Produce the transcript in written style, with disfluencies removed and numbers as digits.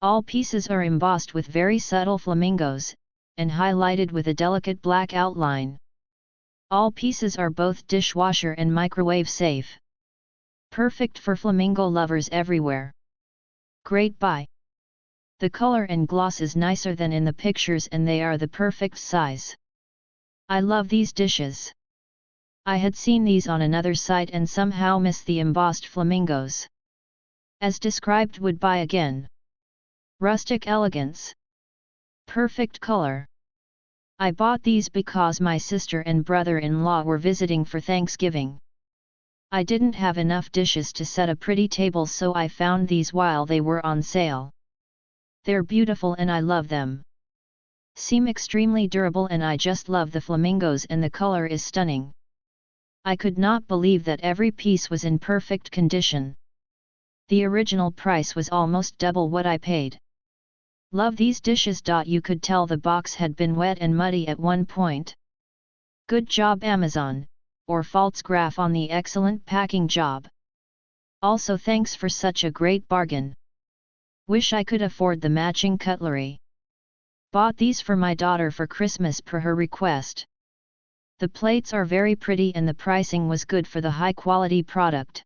All pieces are embossed with very subtle flamingos, and highlighted with a delicate black outline. All pieces are both dishwasher and microwave safe. Perfect for flamingo lovers everywhere. Great buy. The color and gloss is nicer than in the pictures and they are the perfect size. I love these dishes. I had seen these on another site and somehow missed the embossed flamingos. As described, would buy again. Rustic elegance. Perfect color. I bought these because my sister and brother-in-law were visiting for Thanksgiving. I didn't have enough dishes to set a pretty table, so I found these while they were on sale. They're beautiful and I love them. Seem extremely durable and I just love the flamingos and the color is stunning. I could not believe that every piece was in perfect condition. The original price was almost double what I paid. Love these dishes. You could tell the box had been wet and muddy at one point. Good job Amazon, or Pfaltzgraff, on the excellent packing job. Also thanks for such a great bargain. Wish I could afford the matching cutlery. Bought these for my daughter for Christmas per her request. The plates are very pretty and the pricing was good for the high quality product.